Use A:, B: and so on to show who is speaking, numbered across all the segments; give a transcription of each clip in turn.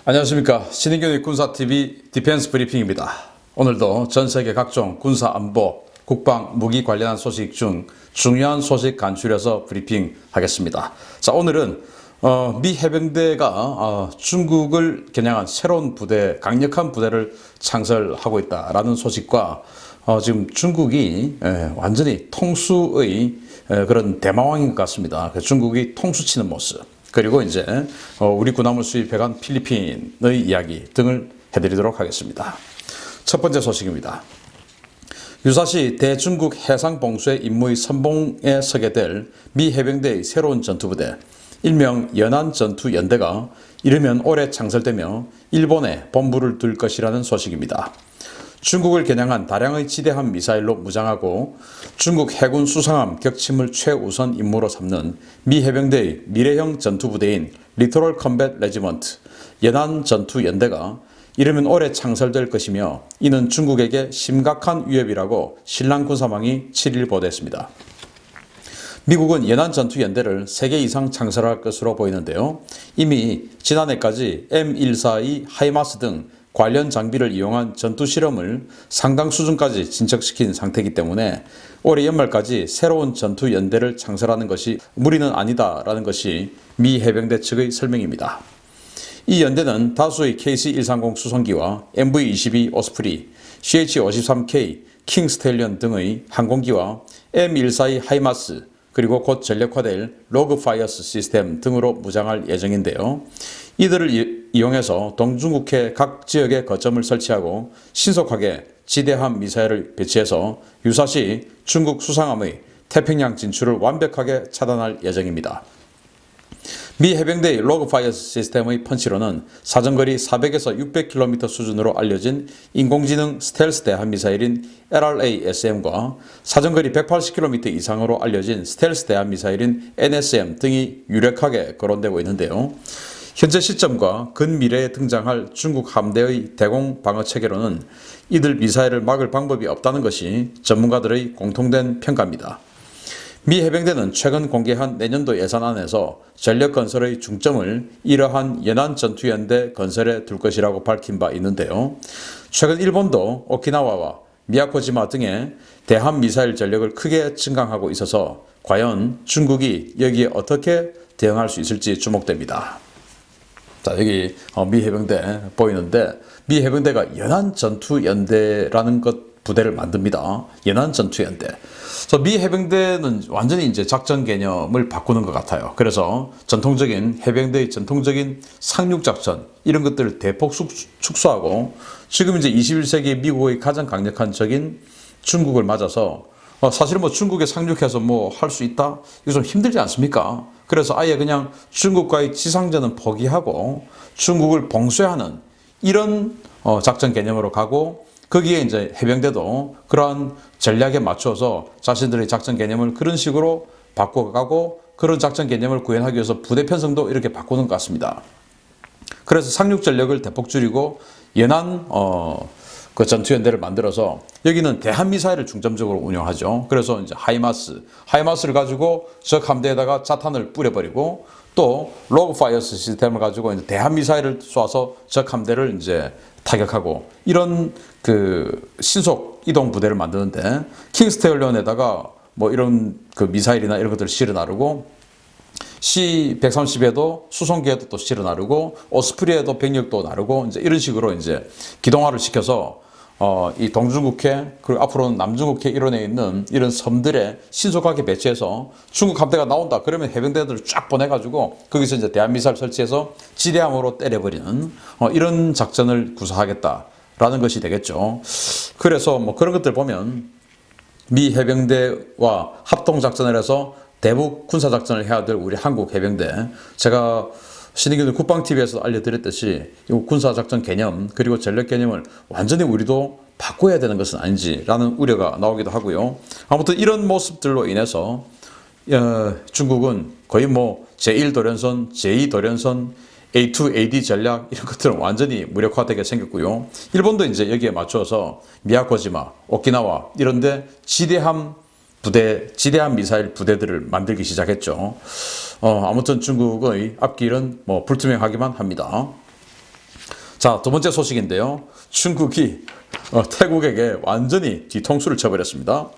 A: 안녕하십니까. 신인균의 군사TV 디펜스 브리핑입니다. 오늘도 전세계 각종 군사 안보, 국방, 무기 관련한 소식 중 중요한 소식 간추려서 브리핑하겠습니다. 자, 오늘은 미 해병대가 중국을 겨냥한 새로운 부대, 강력한 부대를 창설하고 있다라는 소식과 지금 중국이 완전히 통수의 그런 대마왕인 것 같습니다. 중국이 통수치는 모습. 그리고 이제 우리 군함을 수입해간 필리핀의 이야기 등을 해드리도록 하겠습니다. 첫 번째 소식입니다. 유사시 대중국 해상봉쇄 임무의 선봉에 서게 될 미 해병대의 새로운 전투부대, 일명 연안전투연대가 이르면 올해 창설되며 일본에 본부를 둘 것이라는 소식입니다. 중국을 겨냥한 다량의 지대함 미사일로 무장하고 중국 해군 수상함 격침을 최우선 임무로 삼는 미 해병대의 미래형 전투부대인 리토럴 컴뱃 레지먼트 연안전투연대가 이르면 올해 창설될 것이며, 이는 중국에게 심각한 위협이라고 신랑 군사망이 7일 보도했습니다. 미국은 연안전투연대를 3개 이상 창설할 것으로 보이는데요. 이미 지난해까지 M142 하이마스 등 관련 장비를 이용한 전투 실험을 상당 수준까지 진척시킨 상태이기 때문에 올해 연말까지 새로운 전투 연대를 창설하는 것이 무리는 아니다라는 것이 미 해병대 측의 설명입니다. 이 연대는 다수의 KC-130 수송기와 MV-22 오스프리, CH-53K 킹 스텔리언 등의 항공기와 M142 하이마스, 그리고 곧 전력화될 로그 파이어스 시스템 등으로 무장할 예정인데요. 이들을 이용해서 동중국해 각 지역에 거점을 설치하고 신속하게 지대함 미사일을 배치해서 유사시 중국 수상함의 태평양 진출을 완벽하게 차단할 예정입니다. 미 해병대의 로그 파이어스 시스템의 펀치로는 사정거리 400에서 600km 수준으로 알려진 인공지능 스텔스 대함 미사일인 LRA-SM과 사정거리 180km 이상으로 알려진 스텔스 대함 미사일인 NSM 등이 유력하게 거론되고 있는데요. 현재 시점과 근미래에 등장할 중국 함대의 대공 방어 체계로는 이들 미사일을 막을 방법이 없다는 것이 전문가들의 공통된 평가입니다. 미 해병대는 최근 공개한 내년도 예산안에서 전력 건설의 중점을 이러한 연안전투연대 건설에 둘 것이라고 밝힌 바 있는데요. 최근 일본도 오키나와와 미야코지마 등의 대함 미사일 전력을 크게 증강하고 있어서 과연 중국이 여기에 어떻게 대응할 수 있을지 주목됩니다. 자, 여기 미 해병대 보이는데, 미 해병대가 연안전투연대라는 것 부대를 만듭니다. 연안전투연대. 그래서 미 해병대는 완전히 이제 작전 개념을 바꾸는 것 같아요. 그래서 전통적인 해병대의 전통적인 상륙작전 이런 것들을 대폭 축소하고, 지금 이제 21세기 미국의 가장 강력한 적인 중국을 맞아서 사실은 중국에 상륙해서 할 수 있다? 이거 좀 힘들지 않습니까? 그래서 아예 그냥 중국과의 지상전은 포기하고 중국을 봉쇄하는 이런 작전 개념으로 가고, 거기에 이제 해병대도 그러한 전략에 맞춰서 자신들의 작전 개념을 그런 식으로 바꿔가고, 그런 작전 개념을 구현하기 위해서 부대 편성도 이렇게 바꾸는 것 같습니다. 그래서 상륙 전력을 대폭 줄이고 연안 그 전투연대를 만들어서 여기는 대한미사일을 중점적으로 운영하죠. 그래서 이제 하이마스를 가지고 적 함대에다가 자탄을 뿌려버리고, 또 로그 파이어스 시스템을 가지고 이제 대한미사일을 쏴서 적 함대를 이제 타격하고, 이런 그 신속 이동 부대를 만드는데, 킹스테일런에다가 이런 그 미사일이나 이런 것들을 실어 나르고, C-130에도 수송기에도 또 실어 나르고, 오스프리에도 병력도 나르고, 이제 이런 식으로 이제 기동화를 시켜서 이 동중국해, 그리고 앞으로는 남중국해 일원에 있는 이런 섬들에 신속하게 배치해서 중국 함대가 나온다 그러면 해병대들을 쫙 보내가지고 거기서 이제 대한미사일 설치해서 지대함으로 때려버리는 이런 작전을 구사하겠다라는 것이 되겠죠. 그래서 그런 것들 보면 미 해병대와 합동작전을 해서 대북 군사작전을 해야 될 우리 한국 해병대, 제가 신인균 국방TV에서 알려드렸듯이 이 군사작전 개념 그리고 전력 개념을 완전히 우리도 바꿔야 되는 것은 아닌지라는 우려가 나오기도 하고요. 아무튼 이런 모습들로 인해서 중국은 거의 제1도련선, 제2도련선, A2AD 전략 이런 것들은 완전히 무력화되게 생겼고요. 일본도 이제 여기에 맞춰서 미야코지마, 오키나와 이런데 지대함 미사일 부대들을 만들기 시작했죠. 아무튼 중국의 앞길은 불투명하기만 합니다. 자, 두 번째 소식인데요. 중국이 태국에게 완전히 뒤통수를 쳐버렸습니다.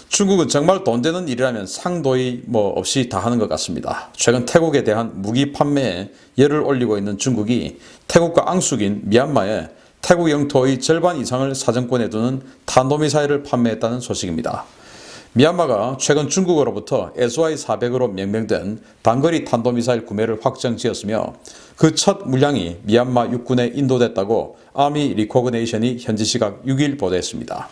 A: 중국은 정말 돈 되는 일이라면 상도의 없이 다 하는 것 같습니다. 최근 태국에 대한 무기 판매에 열을 올리고 있는 중국이 태국과 앙숙인 미얀마에 태국 영토의 절반 이상을 사정권에 두는 탄도미사일을 판매했다는 소식입니다. 미얀마가 최근 중국으로부터 SY-400으로 명명된 단거리 탄도미사일 구매를 확정지었으며 그 첫 물량이 미얀마 육군에 인도됐다고 아미 리코그네이션이 현지 시각 6일 보도했습니다.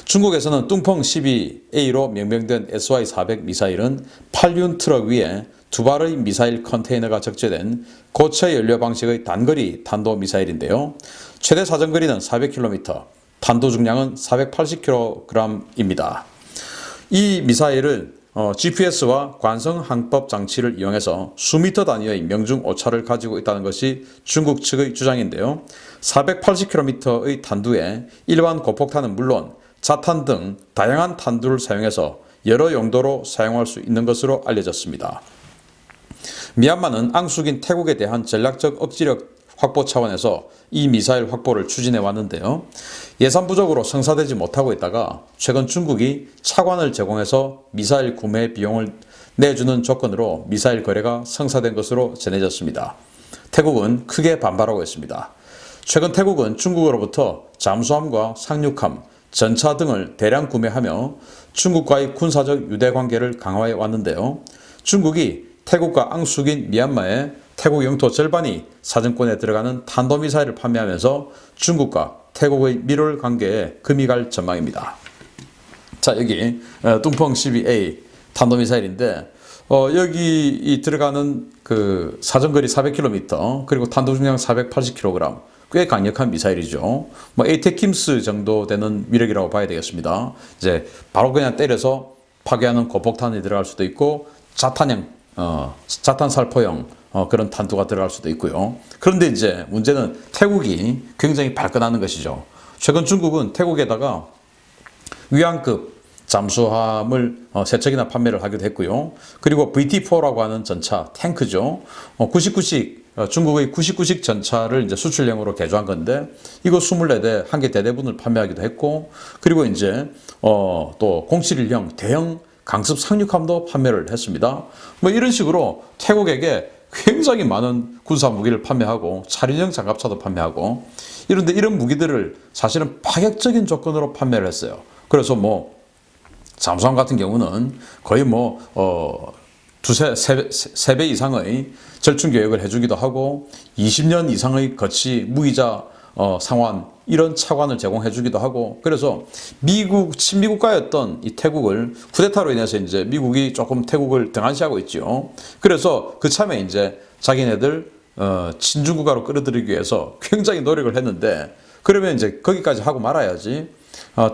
A: 중국에서는 뚱펑 12A로 명명된 SY-400 미사일은 8륜 트럭 위에 두 발의 미사일 컨테이너가 적재된 고체 연료 방식의 단거리 탄도미사일인데요. 최대 사정거리는 400km, 탄도 중량은 480kg입니다. 이 미사일을 GPS와 관성항법 장치를 이용해서 수미터 단위의 명중 오차를 가지고 있다는 것이 중국 측의 주장인데요. 480km의 탄두에 일반 고폭탄은 물론 자탄 등 다양한 탄두를 사용해서 여러 용도로 사용할 수 있는 것으로 알려졌습니다. 미얀마는 앙숙인 태국에 대한 전략적 억지력 확보 차원에서 이 미사일 확보를 추진해 왔는데요. 예산 부족으로 성사되지 못하고 있다가 최근 중국이 차관을 제공해서 미사일 구매 비용을 내주는 조건으로 미사일 거래가 성사된 것으로 전해졌습니다. 태국은 크게 반발하고 있습니다. 최근 태국은 중국으로부터 잠수함과 상륙함, 전차 등을 대량 구매하며 중국과의 군사적 유대 관계를 강화해 왔는데요. 중국이 태국과 앙숙인 미얀마에 태국 영토 절반이 사정권에 들어가는 탄도미사일을 판매하면서 중국과 태국의 밀월 관계에 금이 갈 전망입니다. 자, 여기 뚱펑 12A 탄도미사일인데 여기 들어가는 그 사정거리 400km 그리고 탄도 중량 480kg 꽤 강력한 미사일이죠. 에이테킴스 정도 되는 위력이라고 봐야 되겠습니다. 이제 바로 그냥 때려서 파괴하는 고폭탄이 들어갈 수도 있고 자탄형, 자탄 살포형 그런 탄두가 들어갈 수도 있고요. 그런데 이제 문제는 태국이 굉장히 발끈하는 것이죠. 최근 중국은 태국에다가 위안급 잠수함을 3척이나 판매를 하기도 했고요. 그리고 VT4라고 하는 전차, 탱크죠. 99식 중국의 99식 전차를 이제 수출형으로 개조한 건데 이거 24대 한 개 대대분을 판매하기도 했고 그리고 이제 또 071형 대형 강습 상륙함도 판매를 했습니다. 이런 식으로 태국에게 굉장히 많은 군사 무기를 판매하고 차륜형 장갑차도 판매하고 이런데 이런 무기들을 사실은 파격적인 조건으로 판매를 했어요. 그래서 잠수함 같은 경우는 거의 세 배 이상의 절충 교육을 해주기도 하고 20년 이상의 거치 무이자 상환 이런 차관을 제공해주기도 하고 그래서 친미국가였던 이 태국을 쿠데타로 인해서 이제 미국이 조금 태국을 등한시하고 있죠. 그래서 그 참에 이제 자기네들 친중국가로 끌어들이기 위해서 굉장히 노력을 했는데 그러면 이제 거기까지 하고 말아야지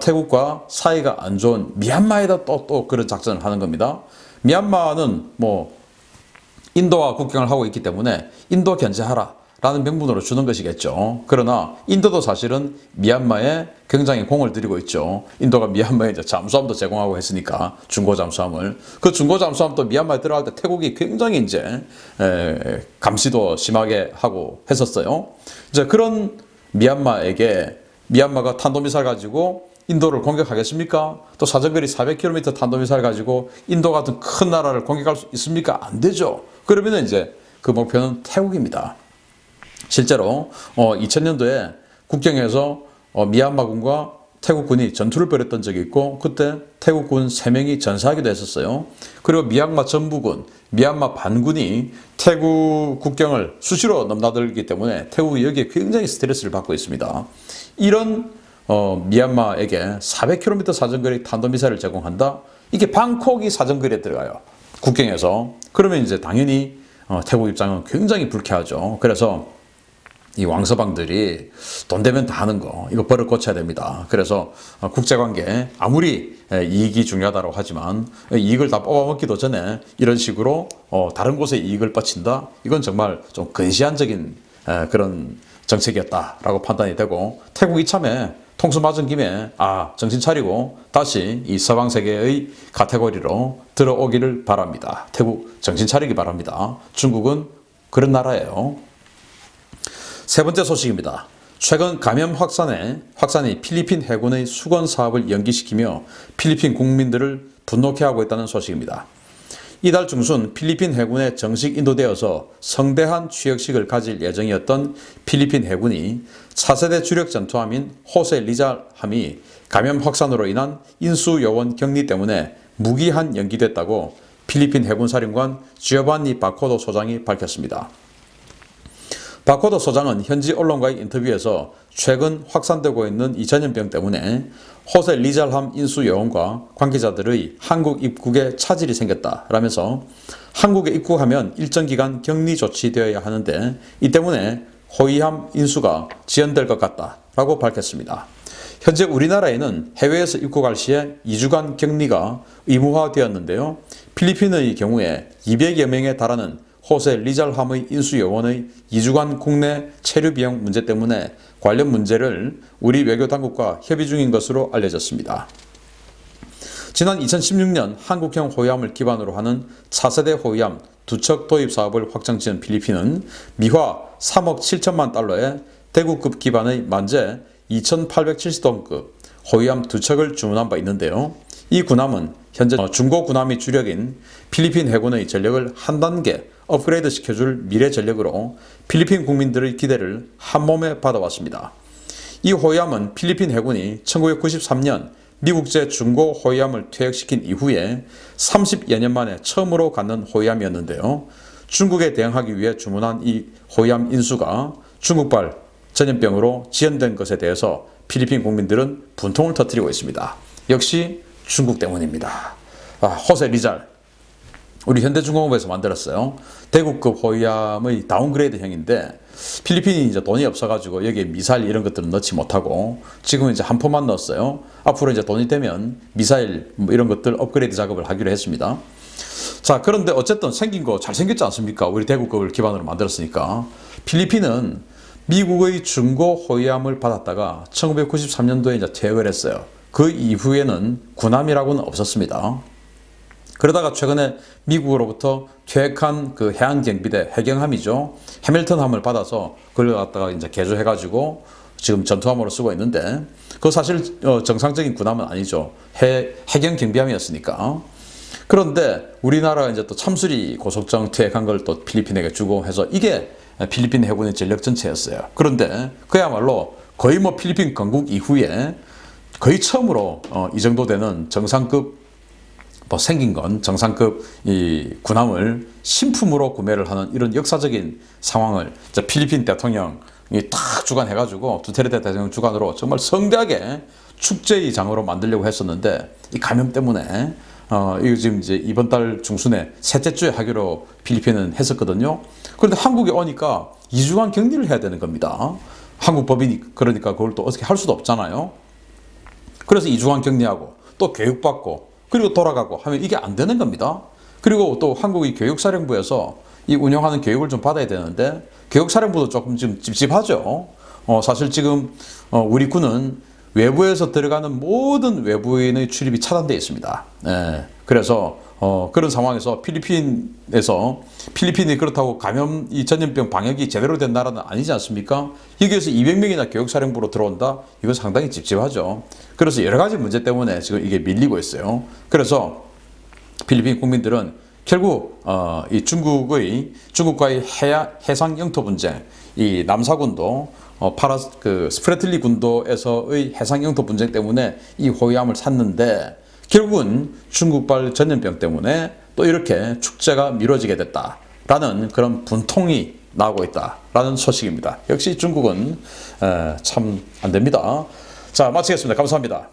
A: 태국과 사이가 안 좋은 미얀마에다 또 그런 작전을 하는 겁니다. 미얀마는 인도와 국경을 하고 있기 때문에 인도 견제하라 라는 명분으로 주는 것이겠죠. 그러나 인도도 사실은 미얀마에 굉장히 공을 들이고 있죠. 인도가 미얀마에 이제 잠수함도 제공하고 했으니까 중고 잠수함을 그 중고 잠수함도 미얀마에 들어갈 때 태국이 굉장히 이제 감시도 심하게 하고 했었어요. 이제 그런 미얀마가 탄도미사일 가지고 인도를 공격하겠습니까? 또 사정거리 400km 탄도미사일 가지고 인도 같은 큰 나라를 공격할 수 있습니까? 안 되죠. 그러면 이제 그 목표는 태국입니다. 실제로 2000년도에 국경에서 미얀마군과 태국군이 전투를 벌였던 적이 있고 그때 태국군 3명이 전사하기도 했었어요. 그리고 미얀마 전부군, 미얀마 반군이 태국 국경을 수시로 넘나들기 때문에 태국이 여기에 굉장히 스트레스를 받고 있습니다. 이런 미얀마에게 400km 사정거리 탄도미사일을 제공한다? 이게 방콕이 사정거리에 들어가요. 국경에서. 그러면 이제 당연히 태국 입장은 굉장히 불쾌하죠. 그래서 이 왕서방들이 돈 되면 다 하는 거 이거 버릇 고쳐야 됩니다. 그래서 국제관계 아무리 이익이 중요하다고 하지만 이익을 다 뽑아먹기도 전에 이런 식으로 다른 곳에 이익을 뻗친다? 이건 정말 좀 근시안적인 그런 정책이었다라고 판단이 되고 태국 이참에 통수 맞은 김에 정신 차리고 다시 이 서방 세계의 카테고리로 들어오기를 바랍니다. 태국 정신 차리기 바랍니다. 중국은 그런 나라예요. 세 번째 소식입니다. 최근 감염 확산이 필리핀 해군의 수건 사업을 연기시키며 필리핀 국민들을 분노케 하고 있다는 소식입니다. 이달 중순 필리핀 해군에 정식 인도되어서 성대한 취역식을 가질 예정이었던 필리핀 해군이 차세대 주력 전투함인 호세 리잘함이 감염 확산으로 인한 인수요원 격리 때문에 무기한 연기됐다고 필리핀 해군 사령관 지오반니 바코도 소장이 밝혔습니다. 바코도 소장은 현지 언론과의 인터뷰에서 최근 확산되고 있는 이 전염병 때문에 호세 리잘함 인수요원과 관계자들의 한국 입국에 차질이 생겼다라면서 한국에 입국하면 일정 기간 격리 조치되어야 하는데 이 때문에 호위함 인수가 지연될 것 같다라고 밝혔습니다. 현재 우리나라에는 해외에서 입국할 시에 2주간 격리가 의무화되었는데요. 필리핀의 경우에 200여 명에 달하는 호세 리잘함의 인수요원의 2주간 국내 체류 비용 문제 때문에 관련 문제를 우리 외교 당국과 협의 중인 것으로 알려졌습니다. 지난 2016년 한국형 호위함을 기반으로 하는 차세대 호위함 2척 도입 사업을 확정 지은 필리핀은 미화 3억 7천만 달러의 대구급 기반의 만재 2870톤급 호위함 2척을 주문한 바 있는데요. 이 군함은 현재 중고 군함이 주력인 필리핀 해군의 전력을 한 단계 업그레이드 시켜줄 미래 전력으로 필리핀 국민들의 기대를 한몸에 받아왔습니다. 이 호위함은 필리핀 해군이 1993년 미국제 중고 호위함을 퇴역시킨 이후에 30여 년 만에 처음으로 갖는 호위함이었는데요. 중국에 대응하기 위해 주문한 이 호위함 인수가 중국발 전염병으로 지연된 것에 대해서 필리핀 국민들은 분통을 터뜨리고 있습니다. 역시 중국 때문입니다. 호세 리잘 우리 현대중공업에서 만들었어요. 대구급 호위함의 다운그레이드형인데 필리핀이 이제 돈이 없어가지고 여기에 미사일 이런 것들은 넣지 못하고 지금 이제 한 포만 넣었어요. 앞으로 이제 돈이 되면 미사일 이런 것들 업그레이드 작업을 하기로 했습니다. 자, 그런데 어쨌든 생긴 거 잘생겼지 않습니까? 우리 대구급을 기반으로 만들었으니까. 필리핀은 미국의 중고 호위함을 받았다가 1993년도에 이제 퇴역을 했어요. 그 이후에는 군함이라고는 없었습니다. 그러다가 최근에 미국으로부터 퇴역한 그 해안경비대 해경함이죠. 해밀턴함을 받아서 그걸 갖다가 이제 개조해가지고 지금 전투함으로 쓰고 있는데 그거 사실 정상적인 군함은 아니죠. 해경경비함이었으니까. 그런데 우리나라가 이제 또 참수리 고속정 퇴역한 걸 또 필리핀에게 주고 해서 이게 필리핀 해군의 전력 전체였어요. 그런데 그야말로 거의 뭐 필리핀 건국 이후에 거의 처음으로 이 정도 되는 정상급 생긴 건 정상급 이 군함을 신품으로 구매를 하는 이런 역사적인 상황을 필리핀 대통령이 딱 주관해가지고 두테르테 대통령 주관으로 정말 성대하게 축제의 장으로 만들려고 했었는데 이 감염 때문에 이거 지금 이제 이번 달 중순에 셋째 주에 하기로 필리핀은 했었거든요. 그런데 한국에 오니까 2주간 격리를 해야 되는 겁니다. 한국 법인이 그러니까 그걸 또 어떻게 할 수도 없잖아요. 그래서 2주간 격리하고 또 교육받고 그리고 돌아가고 하면 이게 안 되는 겁니다. 그리고 또 한국의 교육사령부에서 이 운영하는 교육을 좀 받아야 되는데 교육사령부도 조금 지금 찝찝하죠. 사실 지금 우리 군은 외부에서 들어가는 모든 외부인의 출입이 차단되어 있습니다. 그래서 그런 상황에서 필리핀이 그렇다고 감염 이 전염병 방역이 제대로 된 나라는 아니지 않습니까? 여기에서 200명이나 교육사령부로 들어온다? 이거 상당히 찝찝하죠. 그래서 여러 가지 문제 때문에 지금 이게 밀리고 있어요. 그래서 필리핀 국민들은 결국 이 중국과의 해상 영토 분쟁, 이 남사군도 스프레틀리 군도에서의 해상 영토 분쟁 때문에 이 호위함을 샀는데 결국은 중국발 전염병 때문에 또 이렇게 축제가 미뤄지게 됐다라는 그런 분통이 나오고 있다라는 소식입니다. 역시 중국은 참 안 됩니다. 자, 마치겠습니다. 감사합니다.